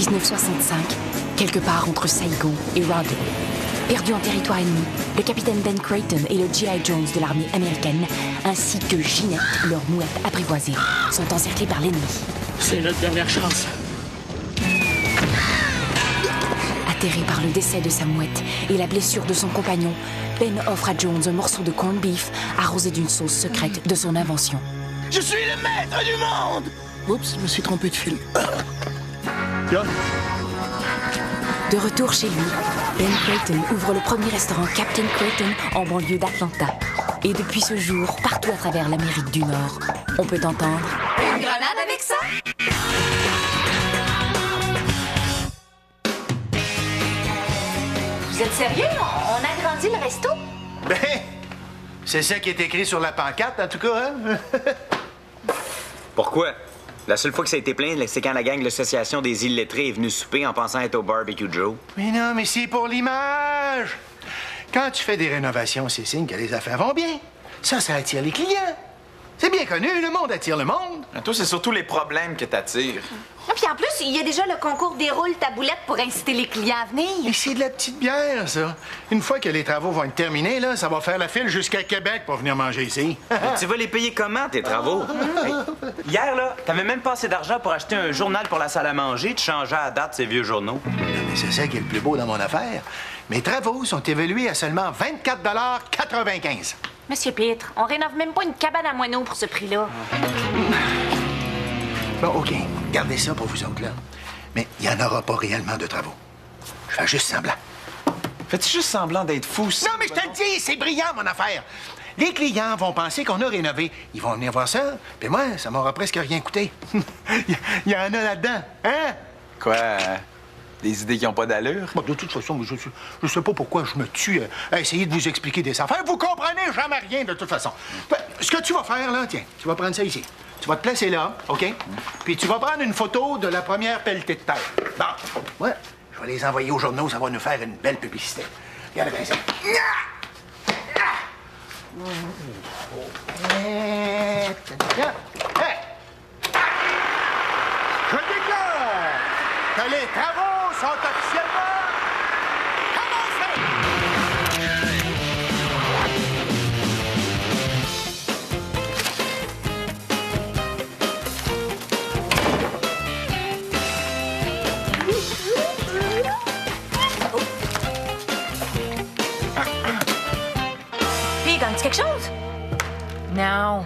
1965, quelque part entre Saigon et Rawdon. Perdu en territoire ennemi, le capitaine Ben Creighton et le G.I. Jones de l'armée américaine, ainsi que Ginette, leur mouette apprivoisée, sont encerclés par l'ennemi. C'est notre dernière chance. Atterré par le décès de sa mouette et la blessure de son compagnon, Ben offre à Jones un morceau de corned beef arrosé d'une sauce secrète de son invention. Je suis le maître du monde! Oups, je me suis trompé de film. Tiens. De retour chez lui, Ben Creighton ouvre le premier restaurant Captain Creighton en banlieue d'Atlanta. Et depuis ce jour, partout à travers l'Amérique du Nord, on peut entendre... Une grenade avec ça? Vous êtes sérieux? On agrandit le resto? Ben, c'est ça qui est écrit sur la pancarte, en tout cas, hein? Pourquoi? La seule fois que ça a été plein, c'est quand la gang de l'Association des illettrés est venue souper en pensant être au Barbecue Joe. Mais non, mais c'est pour l'image. Quand tu fais des rénovations, c'est signe que les affaires vont bien. Ça attire les clients. C'est bien connu, le monde attire le monde. Toi, c'est surtout les problèmes que t'attires. Puis en plus, il y a déjà le concours Déroule ta boulette pour inciter les clients à venir. Mais c'est de la petite bière, ça. Une fois que les travaux vont être terminés, là, ça va faire la file jusqu'à Québec pour venir manger ici. Tu vas les payer comment, tes travaux? Hey, hier, là, t'avais même pas assez d'argent pour acheter un journal pour la salle à manger. Tu changeais à date ces vieux journaux. Non, mais c'est ça qui est le plus beau dans mon affaire. Mes travaux sont évalués à seulement 24,95 $. Monsieur Pitre, on rénove même pas une cabane à moineaux pour ce prix-là. Bon, OK. Gardez ça pour vous autres, là. Mais il n'y en aura pas réellement de travaux. Je fais juste semblant. Fais-tu juste semblant d'être fou? Non, mais je te le dis, c'est brillant, mon affaire. Les clients vont penser qu'on a rénové. Ils vont venir voir ça, puis moi, ça m'aura presque rien coûté. Il y en a là-dedans, hein? Quoi? Des idées qui n'ont pas d'allure? Bon, de toute façon, je sais pas pourquoi je me tue à essayer de vous expliquer des affaires. Vous comprenez jamais rien, de toute façon. Ben, ce que tu vas faire, là, tiens, tu vas prendre ça ici. Tu vas te placer là, OK? Puis tu vas prendre une photo de la première pelletée de terre. Bon, ouais, je vais les envoyer aux journaux, ça va nous faire une belle publicité. Regardez bien ça. Hey! Je déclare que les travaux sont officiellement commencés! Puis, gagne-tu quelque chose? Non.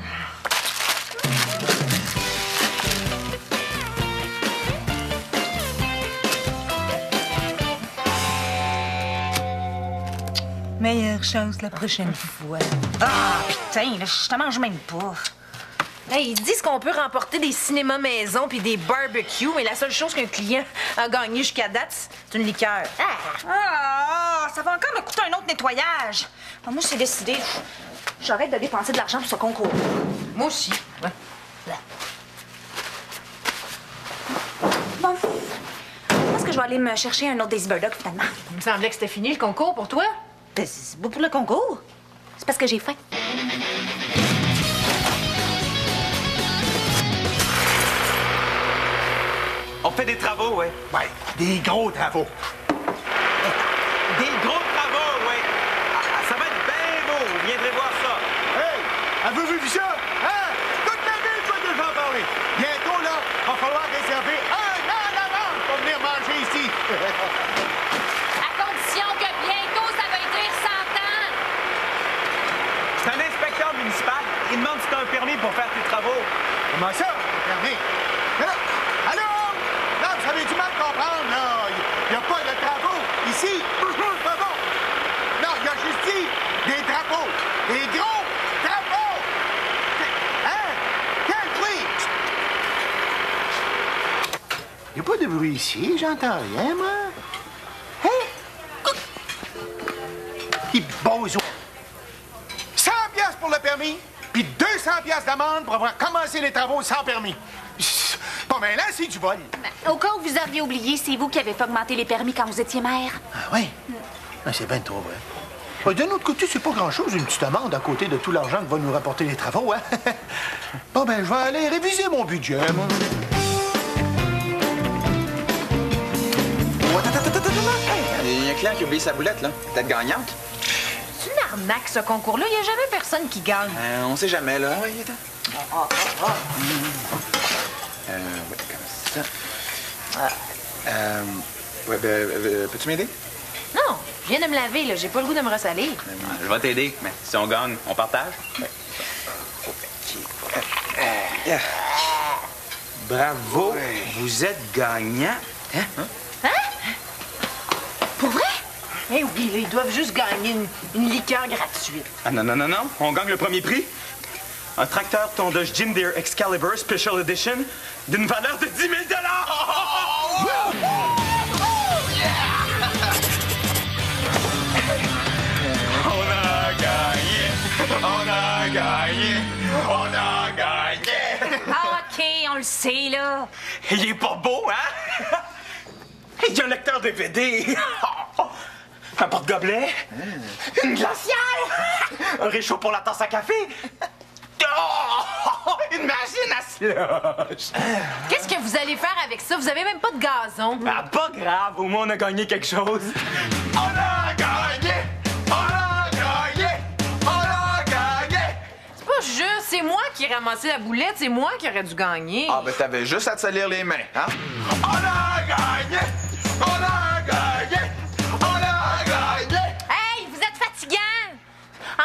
Meilleure chance la prochaine fois. Ah, putain, là, je te mange même pas. Hey, ils disent qu'on peut remporter des cinémas maison puis des barbecues, mais la seule chose qu'un client a gagné jusqu'à date, c'est une liqueur. Ah, ça va encore me coûter un autre nettoyage. Ah, moi, c'est décidé. J'arrête de dépenser de l'argent pour ce concours. Moi aussi. Ouais. Bon. Je pense que je vais aller me chercher un autre Daisy Burdock, finalement. Il me semblait que c'était fini le concours pour toi. Ben, c'est beau pour le concours. C'est parce que j'ai faim. On fait des travaux, ouais. Ouais, des gros travaux. Des gros travaux, ouais. Ça va être bien beau. Vous viendrez voir ça. Hey! Avez-vous vu ça? Hein? Toute la ville va déjà en parler. Bientôt, là, va falloir réserver un an d'avance pour venir manger ici. À condition que bientôt, ça va être 100 ans. C'est un inspecteur municipal. Il demande si t'as un permis pour faire tes travaux. Comment ça? Regardez. Allô? Là, vous avez du mal à comprendre, là. Il n'y a pas de travaux ici. Pas bon. Non, il y a juste dit des travaux. Des gros travaux. Hein? Quel bruit? Il n'y a pas de bruit ici. J'entends rien, moi. Hein? Il bozo. 100 piastres pour le permis, puis 200 piastres d'amende pour avoir commencé les travaux sans permis. Pas mal, là, c'est du vol. Au cas où vous auriez oublié, c'est vous qui avez fait augmenter les permis quand vous étiez maire. Ah oui? Ah, c'est bien trop vrai. D'un autre côté, c'est pas grand-chose, une petite amende à côté de tout l'argent que va nous rapporter les travaux, hein? Bon, ben, je vais aller réviser mon budget, moi. qui a oublié sa boulette, là. Peut-être gagnante. C'est une arnaque, ce concours-là. Il n'y a jamais personne qui gagne. On sait jamais, là. Oui, attends. Ouais, comme ça. Ouais, peux-tu m'aider? Non, je viens de me laver, là. J'ai pas le goût de me ressaler. Je vais t'aider, mais si on gagne, on partage. Bravo, vous êtes gagnant. Pour vrai? Eh oui, là, ils doivent juste gagner une liqueur gratuite. Ah non, non, non, non, on gagne le premier prix. Un tracteur tondeuse Jim Deere Excalibur Special Edition d'une valeur de 10 000 $. On a gagné! On a gagné! On a gagné! Ah, OK, on le sait, là. Il est pas beau, hein? Il y a un lecteur DVD! Un porte-gobelet! Une glacière! Un réchaud pour la tasse à café! Oh! Une machine à slush! Qu'est-ce que vous allez faire avec ça? Vous avez même pas de gazon. Ah, pas grave, au moins on a gagné quelque chose. On a gagné! On a gagné! On a gagné! C'est pas juste, c'est moi qui ai ramassé la boulette, c'est moi qui aurais dû gagner. Ah, ben t'avais juste à te salir les mains, hein? On a gagné! On a gagné! On a gagné! Hey, vous êtes fatigant!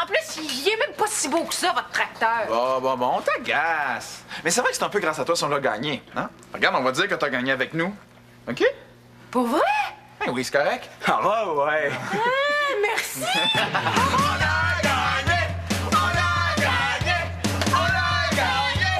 En plus, il est même pas si beau que ça, votre tracteur. Bon, on t'agace. Mais c'est vrai que c'est un peu grâce à toi si on l'a gagné, hein? Regarde, on va dire que t'as gagné avec nous. OK? Pour vrai? Ben oui, c'est correct. Ah ouais! Ah, merci! On a gagné! On a gagné! On a gagné!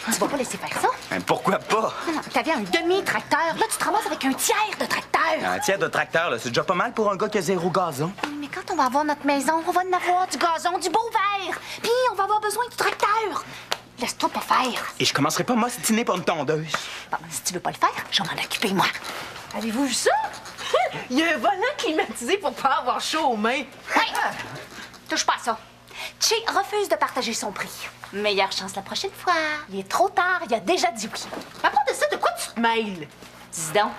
Tu vas pas laisser faire ça? Pourquoi pas? Non, t'avais un demi-tracteur. Là, tu te ramasses avec un tiers de tracteur. Un tiers de tracteur, là, c'est déjà pas mal pour un gars qui a 0 gazon. Oui, mais quand on va avoir notre maison, on va en avoir du gazon, du beau vert. Puis on va avoir besoin du tracteur. Laisse-toi pas faire. Et je commencerai pas à m'ostiner pour une tondeuse. Bon, si tu veux pas le faire, je vais m'en occuper, moi. Avez-vous vu ça? Il y a un volant climatisé pour pas avoir chaud aux mains. Hey! Touche pas à ça. Che refuse de partager son prix. Meilleure chance la prochaine fois. Il est trop tard, il a déjà dit oui. À propos de ça, de quoi tu te mêles? Dis donc.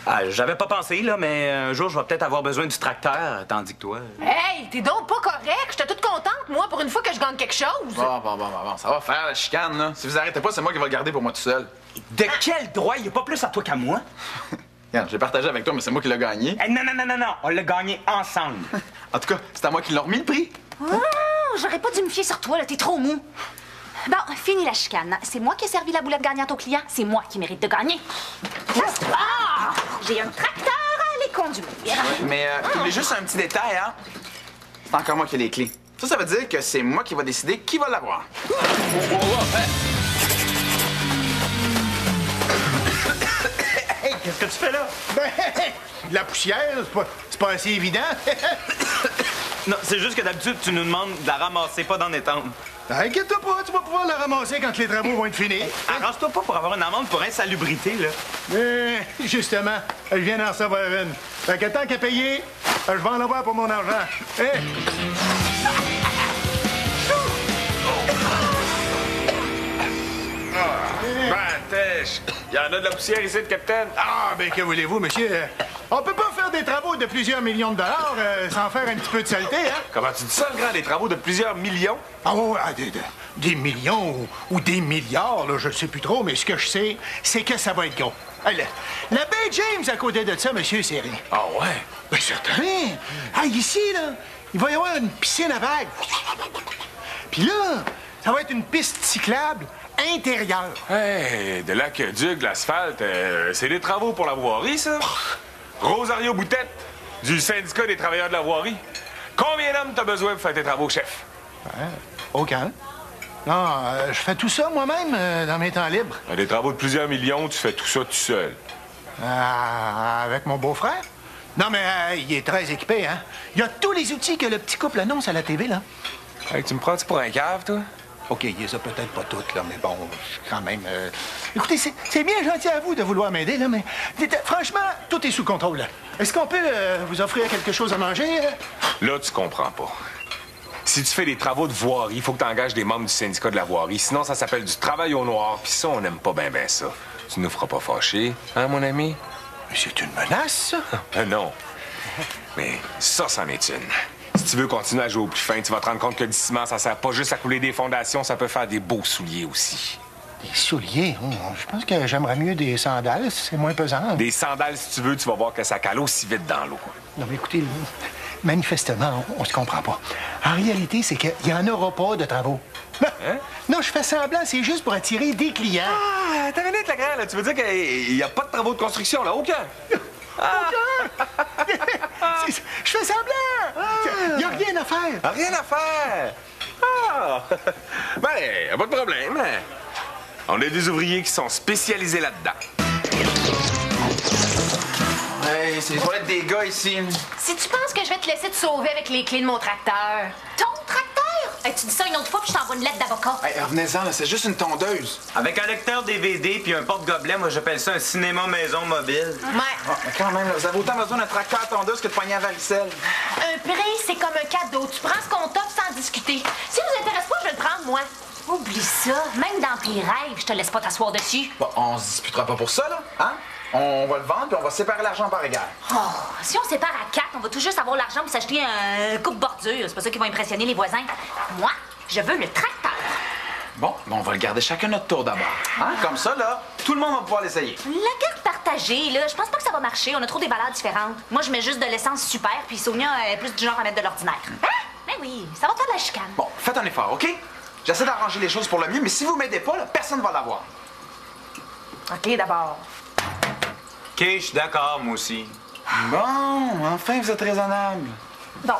Ah, j'avais pas pensé, là, mais un jour, je vais peut-être avoir besoin du tracteur, tandis que toi... Hey, t'es donc pas correct. J'étais toute contente, moi, pour une fois que je gagne quelque chose. Bon, ça va faire la chicane, là. Si vous arrêtez pas, c'est moi qui vais le garder pour moi tout seul. De quel droit? Il n'y a pas plus à toi qu'à moi. Regarde, j'ai partagé avec toi, mais c'est moi qui l'ai gagné. Hey, non, on l'a gagné ensemble. En tout cas, c'est à moi qui l'ont remis le prix. Oh, j'aurais pas dû me fier sur toi, là, t'es trop mou. Bon, fini la chicane. C'est moi qui ai servi la boulette gagnante au client. C'est moi qui mérite de gagner. Ah! J'ai un tracteur à les conduire. Mais t'oublies juste un petit détail, hein? C'est encore moi qui ai les clés. Ça veut dire que c'est moi qui va décider qui va l'avoir. Hey, qu'est-ce que tu fais là? Ben, de la poussière, c'est pas assez évident. Non, c'est juste que d'habitude, tu nous demandes de la ramasser, pas d'en étendre. Inquiète-toi pas, tu vas pouvoir la ramasser quand les travaux vont être finis. Arrange-toi pas pour avoir une amende pour insalubrité, là. Mais, justement, je viens d'en recevoir une. Fait que tant qu'à payer, je vais en avoir pour mon argent. Hein? Il y en a de la poussière ici, le capitaine. Ah, ben que voulez-vous, monsieur? On peut pas faire des travaux de plusieurs millions de dollars sans faire un petit peu de saleté, hein? Comment tu dis ça, le grand? Des travaux de plusieurs millions? Ah ouais, des millions ou des milliards, là, je ne sais plus trop, mais ce que je sais, c'est que ça va être gros. Ah, la baie James à côté de ça, monsieur, c'est rien. Ah ouais? Bien certain. Ah, ici, là, il va y avoir une piscine à vagues. Puis là, ça va être une piste cyclable intérieure. Hey, de l'aqueduc, de l'asphalte, c'est des travaux pour la voirie, ça? Rosario Boutette, du syndicat des travailleurs de la voirie. Combien d'hommes t'as besoin pour faire tes travaux, chef? Aucun. Non, je fais tout ça moi-même dans mes temps libres. Des travaux de plusieurs millions, tu fais tout ça tout seul. Avec mon beau-frère? Non, mais il est très équipé, hein? Il y a tous les outils que le petit couple annonce à la TV, là. Hey, tu me prends-tu pour un cave, toi? OK, il les a peut-être pas toutes, là, mais bon, quand même... Écoutez, c'est bien gentil à vous de vouloir m'aider, là, mais franchement, tout est sous contrôle, là. Est-ce qu'on peut vous offrir quelque chose à manger? Là, tu comprends pas. Si tu fais des travaux de voirie, il faut que tu engages des membres du syndicat de la voirie. Sinon, ça s'appelle du travail au noir, puis ça, on n'aime pas bien ça. Tu nous feras pas fâcher, hein, mon ami? Mais c'est une menace, ça? Non. Mais ça, c'en est une. Si tu veux continuer à jouer au plus fin, tu vas te rendre compte que du ciment, ça sert pas juste à couler des fondations, ça peut faire des beaux souliers aussi. Des souliers? Je pense que j'aimerais mieux des sandales, c'est moins pesant. Des sandales, si tu veux, tu vas voir que ça cale aussi vite dans l'eau. Non, mais écoutez, manifestement, on se comprend pas. En réalité, c'est qu'il n'y en aura pas de travaux. Hein? Non, je fais semblant, c'est juste pour attirer des clients. Ah, t'as minute, la grande, là. Tu veux dire qu'il n'y a pas de travaux de construction, là? Aucun? Je fais semblant! Il n'y a rien à faire. Rien à faire! Ah! Ben, pas de problème. On a des ouvriers qui sont spécialisés là-dedans. Hey, c'est les toilettes des gars ici. Si tu penses que je vais te laisser te sauver avec les clés de mon tracteur. Ton tracteur? Hey, tu dis ça une autre fois, puis je t'envoie une lettre d'avocat. Hey, revenez-en, là, c'est juste une tondeuse. Avec un lecteur DVD puis un porte-gobelet, moi j'appelle ça un cinéma maison mobile. Ouais. Ah, mais quand même, là, vous avez autant besoin d'un tracteur à tondeuse que de poignée à varicelle. Un prix, c'est comme un cadeau. Tu prends ce qu'on t'offre sans discuter. Si vous intéresse pas, je vais le prendre, moi. Oublie ça. Même dans tes rêves, je te laisse pas t'asseoir dessus. Bon, on se disputera pas pour ça, là, hein? On va le vendre, puis on va séparer l'argent par égard. Oh, si on sépare à 4, on va tout juste avoir l'argent pour s'acheter un coupe-bordure. C'est pas ça qui va impressionner les voisins. Moi, je veux le tracteur. Bon, ben on va le garder chacun notre tour d'abord. Hein? Comme ça, là, tout le monde va pouvoir l'essayer. La carte partagée, là, je pense pas que ça va marcher. On a trop des valeurs différentes. Moi, je mets juste de l'essence super, puis Sonia est plus du genre à mettre de l'ordinaire. Hein? Ben oui, ça va faire de la chicane. Bon, faites un effort, OK? J'essaie d'arranger les choses pour le mieux, mais si vous m'aidez pas, là, personne va l'avoir. OK, d'abord. OK, je suis d'accord, moi aussi. Bon, enfin, vous êtes raisonnable. Bon.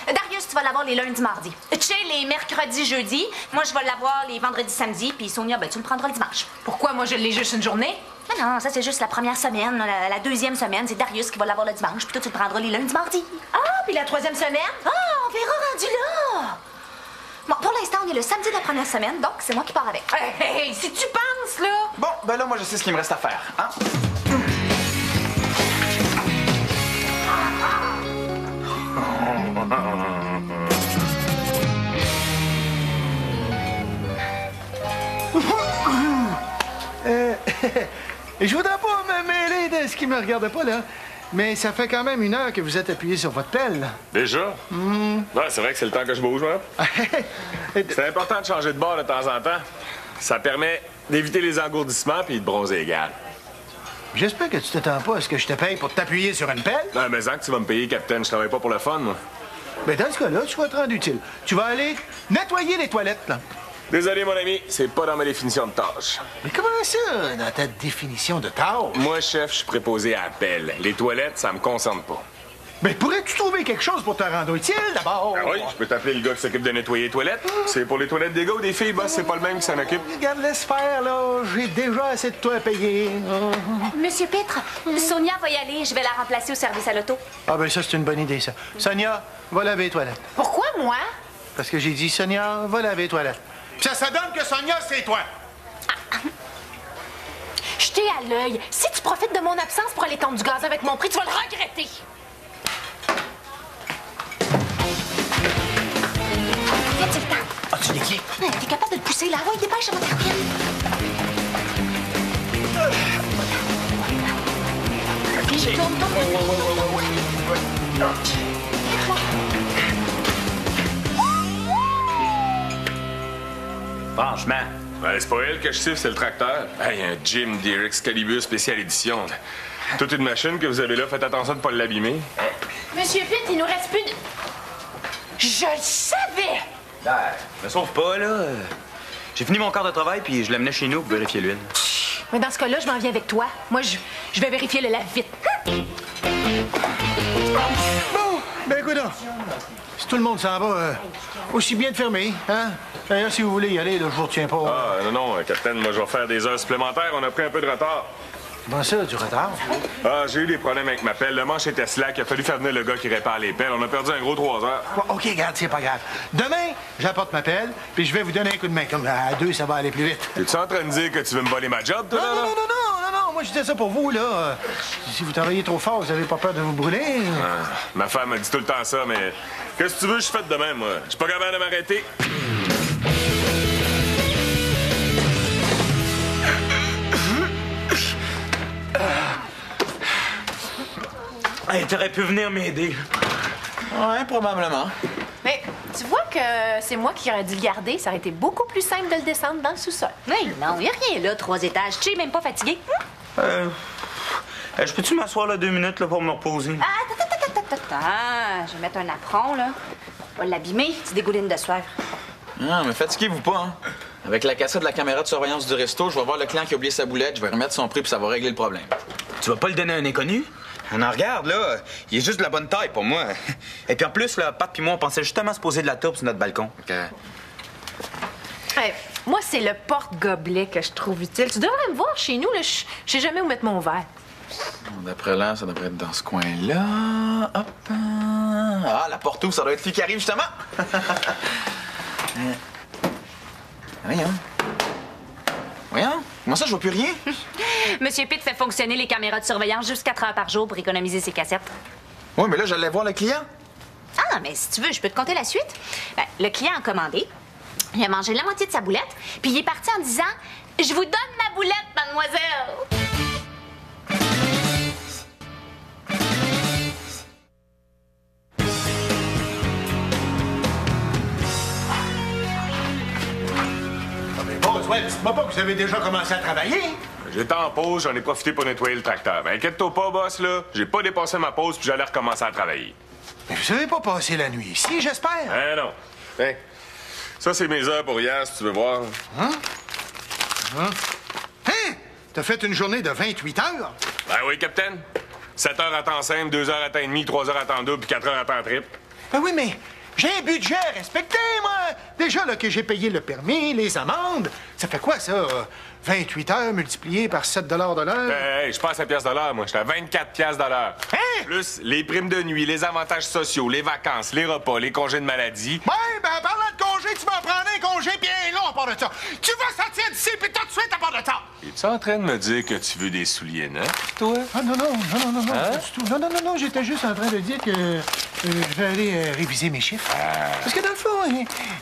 Darius, tu vas l'avoir les lundis, mardis. Che, les mercredis, jeudis. Moi, je vais l'avoir les vendredis, samedis. Puis Sonia, ben, tu le prendras le dimanche. Pourquoi moi je l'ai juste une journée? Mais non, ça, c'est juste la première semaine. La deuxième semaine, c'est Darius qui va l'avoir le dimanche. Puis toi, tu le prendras les lundis, mardis. Ah, puis la troisième semaine? Ah, on verra rendu là. Bon, pour l'instant, on est le samedi de la première semaine, donc c'est moi qui pars avec. Hey, si tu penses, là! Bon, ben là, moi, je sais ce qu'il me reste à faire, hein? Je voudrais pas me mêler de ce qui me regarde pas, là. Mais ça fait quand même 1 heure que vous êtes appuyé sur votre pelle. Déjà? Ouais, c'est vrai que c'est le temps que je bouge, moi. C'est important de changer de bord de temps en temps. Ça permet d'éviter les engourdissements puis de bronzer égal. J'espère que tu t'attends pas à ce que je te paye pour t'appuyer sur une pelle. Non, mais que tu vas me payer, Capitaine. Je travaille pas pour le fun, moi. Mais dans ce cas-là, tu vas te rendre utile. Tu vas aller nettoyer les toilettes, là. Désolé, mon ami, c'est pas dans ma définition de tâche. Mais comment ça, dans ta définition de tâche? Moi, chef, je suis préposé à appel. Les toilettes, ça me concerne pas. Mais pourrais-tu trouver quelque chose pour te rendre utile, d'abord? Ah oui, je peux t'appeler le gars qui s'occupe de nettoyer les toilettes. C'est pour les toilettes des gars ou des filles, boss, c'est pas le même qui s'en occupe. Regarde, laisse faire, là. J'ai déjà assez de toi à payer. Monsieur Pitre, Sonia va y aller. Je vais la remplacer au service à l'auto. Ah, ben ça, c'est une bonne idée, ça. Sonia, va laver les toilettes. Pourquoi moi? Parce que j'ai dit, Sonia, va laver les toilettes. Ça donne que Sonia, c'est toi. Je t'ai à l'œil. Si tu profites de mon absence pour aller tondre du gaz avec mon prix, tu vas le regretter. Vite, le temps. As-tu des clés? T'es capable de le pousser, là? Oui, dépêche, ça va te rapide. Puis, tourne. Franchement. Ben, c'est pas elle que je siffle, c'est le tracteur. Hey, un Jim Deere Excalibur spécial édition. Toute une machine que vous avez là, faites attention de pas l'abîmer. Monsieur Pitt, il nous reste plus de... Je le savais! Ben, me sauve pas, là. J'ai fini mon quart de travail, puis je l'amenais chez nous pour vérifier l'huile. Mais dans ce cas-là, je m'en viens avec toi. Moi, je vais vérifier le lave-vite. Bon, ben écoute donc. Si tout le monde s'en va, aussi bien de fermer, hein? D'ailleurs, si vous voulez y aller, là, je vous retiens pas. Ah, non, capitaine, moi, je vais faire des heures supplémentaires. On a pris un peu de retard. Comment ça, du retard? Ah, j'ai eu des problèmes avec ma pelle. Le manche était slack. Il a fallu faire venir le gars qui répare les pelles. On a perdu un gros 3 heures. Bon, OK, regarde, c'est pas grave. Demain, j'apporte ma pelle, puis je vais vous donner un coup de main. Comme à 2, ça va aller plus vite. Es-tu en train de dire que tu veux me voler ma job, toi, Non, là? non, non, non, non, non, non. Moi, je disais ça pour vous, là. Si vous travaillez trop fort, vous avez pas peur de vous brûler? Ah, ma femme me dit tout le temps ça, mais qu'est-ce que tu veux, je fais de même, moi. Je suis pas capable de m'arrêter. Hey, t'aurais pu venir m'aider. Ouais, probablement. Mais tu vois que c'est moi qui aurais dû le garder. Ça aurait été beaucoup plus simple de le descendre dans le sous-sol. Mais non, il n'y a rien là, 3 étages. Tu es même pas fatigué. Je peux-tu m'asseoir là 2 minutes là, pour me reposer? Attends, je vais mettre un apron, là. On va l'abîmer, tu dégoulines de soif. Non, mais fatiguez-vous pas, hein. Avec la cassette de la caméra de surveillance du resto, je vais voir le client qui a oublié sa boulette, je vais remettre son prix puis ça va régler le problème. Tu vas pas le donner à un inconnu? Non, regarde, là, il est juste de la bonne taille pour moi. Et puis en plus, là, Pat puis moi, on pensait justement se poser de la taupe sur notre balcon. OK. Hey, moi, c'est le porte-gobelet que je trouve utile. Tu devrais me voir chez nous, là. Je sais jamais où mettre mon verre. D'après là, ça devrait être dans ce coin-là. Hop. Ah, la porte ouvre, ça doit être fille qui arrive, justement. Voyons. Comment ça, je vois plus rien? Monsieur Pitt fait fonctionner les caméras de surveillance juste 4 heures par jour pour économiser ses cassettes. Oui, mais là, j'allais voir le client. Ah, mais si tu veux, je peux te conter la suite. Ben, le client a commandé, il a mangé la moitié de sa boulette, puis il est parti en disant « Je vous donne ma boulette, mademoiselle! » Ouais, dites-moi pas que vous avez déjà commencé à travailler. J'étais en pause, j'en ai profité pour nettoyer le tracteur. Ben, inquiète-toi pas, boss, là. J'ai pas dépassé ma pause, puis j'allais recommencer à travailler. Mais vous avez pas passé la nuit ici, j'espère? Hein, non. Hein? Ça, c'est mes heures pour hier, si tu veux voir. Hein? T'as fait une journée de 28 heures? Ben oui, capitaine. 7 heures à temps simple, 2 heures à temps et demi, 3 heures à temps double, puis 4 heures à temps triple. Ben oui, mais j'ai un budget à respecter, moi. Déjà, là, que j'ai payé le permis, les amendes, ça fait quoi, ça? 28 heures multiplié par 7 de l'heure? Hey, je suis pas à 7 piastres de l'heure, moi. J'étais à 24 piastres de l'heure. Hein? Plus les primes de nuit, les avantages sociaux, les vacances, les repas, les congés de maladie. Ouais, ben, parlant de congé, tu vas en prendre un congé bien long à part de ça. Tu vas sortir d'ici, puis tout de suite à part de ça. Es-tu en train de me dire que tu veux des souliers neufs, toi? Ah, non, Hein? pas du tout. Non, j'étais juste en train de dire que je vais aller réviser mes chiffres. Parce que dans le fond,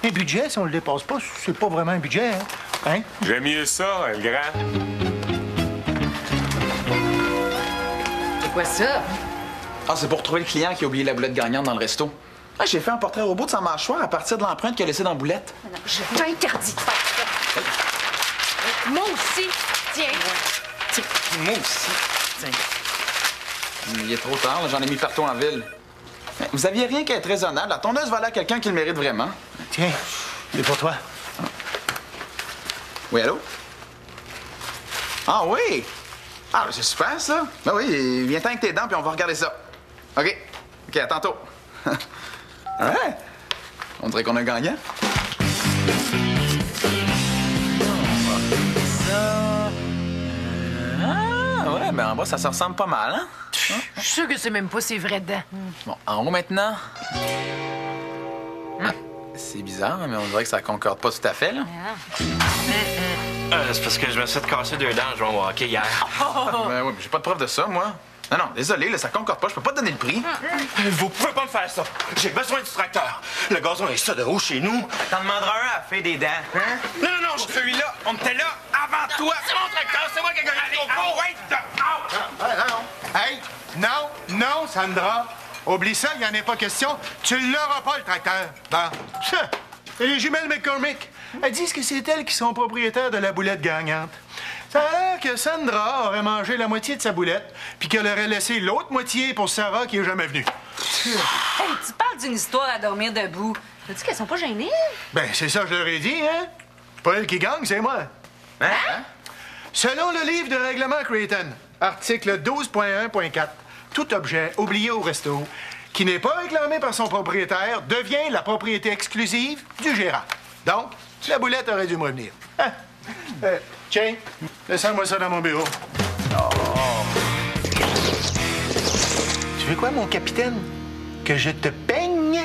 un budget, si on le dépasse pas, c'est pas vraiment un budget, hein? J'aime mieux ça, le grand. C'est quoi ça? Ah, c'est pour trouver le client qui a oublié la boulette gagnante dans le resto. Ah, j'ai fait un portrait robot de sa mâchoire à partir de l'empreinte qu'il a laissée dans la boulette. Non, je t'interdis de faire ça. Moi aussi. Tiens. Moi aussi. Tiens. Il est trop tard, là, j'en ai mis partout en ville. Mais vous aviez rien qu'à être raisonnable. La tondeuse va aller à quelqu'un qui le mérite vraiment. Tiens, c'est pour toi. Oui, allô? Ah oui! Ah, c'est super, ça. Ben oui, viens-t'en avec tes dents, puis on va regarder ça. OK. OK, à tantôt. Ouais. On dirait qu'on a gagnant. Ah, ouais, ben en bas, ça se ressemble pas mal, hein? Je suis sûre que c'est même pas ses vraies dents. Bon, en haut maintenant. Ah, c'est bizarre, mais on dirait que ça concorde pas tout à fait, là. C'est parce que je me suis cassé 2 dents en jouant au hockey hier. Ben oui, mais j'ai pas de preuve de ça, moi. Non, désolé, là, ça concorde pas, je peux pas te donner le prix. Vous pouvez pas me faire ça. J'ai besoin du tracteur. Le gazon est ça de haut chez nous. T'en demanderas un à faire des dents. Hein? Non, celui-là, on était là avant toi. C'est mon tracteur, c'est moi qui ai gagné le concours. Hey, non, Sandra. Oublie ça, il n'y en a pas question. Tu l'auras pas, le tracteur. Bon. Et les jumelles McCormick, elles disent que c'est elles qui sont propriétaires de la boulette gagnante. Ça a l'air que Sandra aurait mangé la moitié de sa boulette, puis qu'elle aurait laissé l'autre moitié pour Sarah qui est jamais venue. Hey, tu parles d'une histoire à dormir debout. T'as-tu qu'elles sont pas gênées? Ben, c'est ça que je leur ai dit, hein? C'est pas elle qui gagne, c'est moi. Hein? Selon le livre de règlement Creighton, article 12.1.4, tout objet oublié au resto qui n'est pas réclamé par son propriétaire devient la propriété exclusive du gérant. Donc, la boulette aurait dû me revenir. Hein? Tiens, laisse-moi ça dans mon bureau. Tu veux quoi, mon capitaine? Que je te peigne?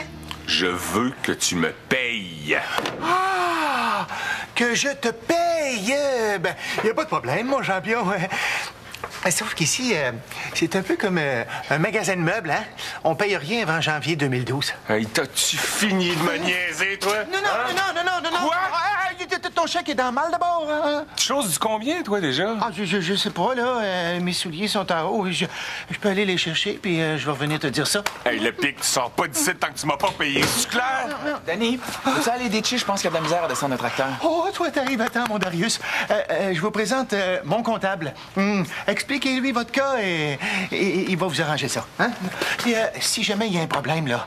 Je veux que tu me payes. Ah! Que je te paye! Ben, y a pas de problème, mon champion. Sauf qu'ici, c'est un peu comme un magasin de meubles, hein? On paye rien avant janvier 2012. Hey, t'as-tu fini de me niaiser, toi? Non. Quoi? ton chèque est dans le mal d'abord. Hein? Tu choses du combien, toi, déjà? Ah, je sais pas, là. Mes souliers sont en haut. Je peux aller les chercher, puis je vais revenir te dire ça. Hey, le pic, tu sors pas d'ici tant que tu m'as pas payé. C'est clair? Danny, veux-tu aller ditcher? Je pense qu'il y a de la misère à descendre le tracteur. Oh, toi, t'arrives à temps, mon Darius. Je vous présente mon comptable. Expliquez-lui votre cas et il va vous arranger ça. Hein? Et si jamais il y a un problème, là,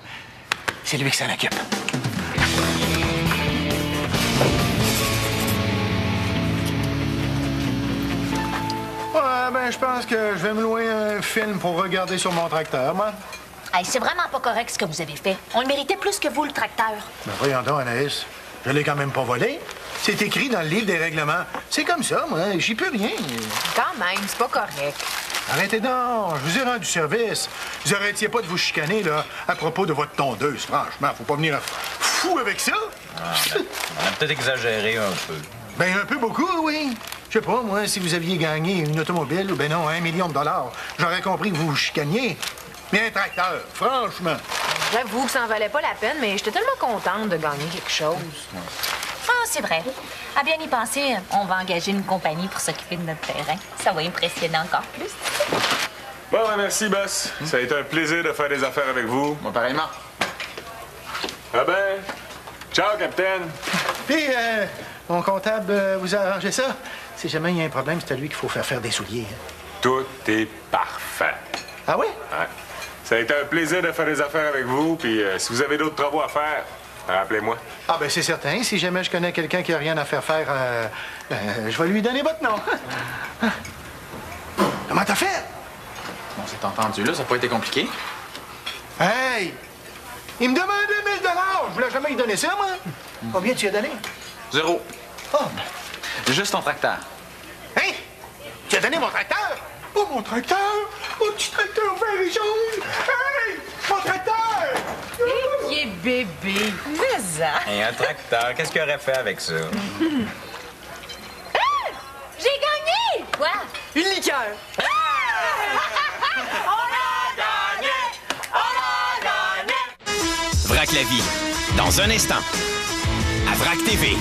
c'est lui qui s'en occupe. Ouais, ben, je pense que je vais me louer un film pour regarder sur mon tracteur, moi. Hey, c'est vraiment pas correct ce que vous avez fait. On le méritait plus que vous, le tracteur. Ben, voyons donc, Anaïs. Je l'ai quand même pas volé. C'est écrit dans le livre des règlements. C'est comme ça, moi. J'y peux rien. Quand même, c'est pas correct. Arrêtez donc. Je vous ai rendu service. Vous arrêtiez pas de vous chicaner, là, à propos de votre tondeuse. Franchement, faut pas venir fou avec ça. On a peut-être exagéré un peu. Ben, un peu beaucoup, oui. Je sais pas, moi, si vous aviez gagné une automobile ou, ben non, 1 million de dollars, j'aurais compris que vous vous chicaniez. Mais un tracteur, franchement. J'avoue que ça en valait pas la peine, mais j'étais tellement contente de gagner quelque chose. Ah, c'est vrai. À bien y penser, on va engager une compagnie pour s'occuper de notre terrain. Ça va impressionner encore plus. Bon, ben, merci, boss. Ça a été un plaisir de faire des affaires avec vous. Bon, pareillement. Ah ben, ciao, capitaine. Puis, mon comptable vous a arrangé ça. Si jamais il y a un problème, c'est à lui qu'il faut faire des souliers. Tout est parfait. Ah oui? Ouais. Ça a été un plaisir de faire des affaires avec vous, puis si vous avez d'autres travaux à faire, rappelez-moi. Ah, ben c'est certain. Si jamais je connais quelqu'un qui a rien à faire, je vais lui donner votre nom. Comment t'as fait? On s'est entendu, là. Ça n'a pas été compliqué. Hey! Il me demandait 1000 $. Je voulais jamais lui donner ça, moi. Combien tu lui as donné? 0. Oh! Juste ton tracteur. Hein? Tu as donné mon tracteur? Oh, mon tracteur! Mon petit tracteur vert et jaune! Hey! Mon tracteur! Il est bébé. Mais ça. Et un tracteur, qu'est-ce qu'il aurait fait avec ça? J'ai gagné! Quoi? Une liqueur. Vrac la vie, dans un instant, à Vrac TV.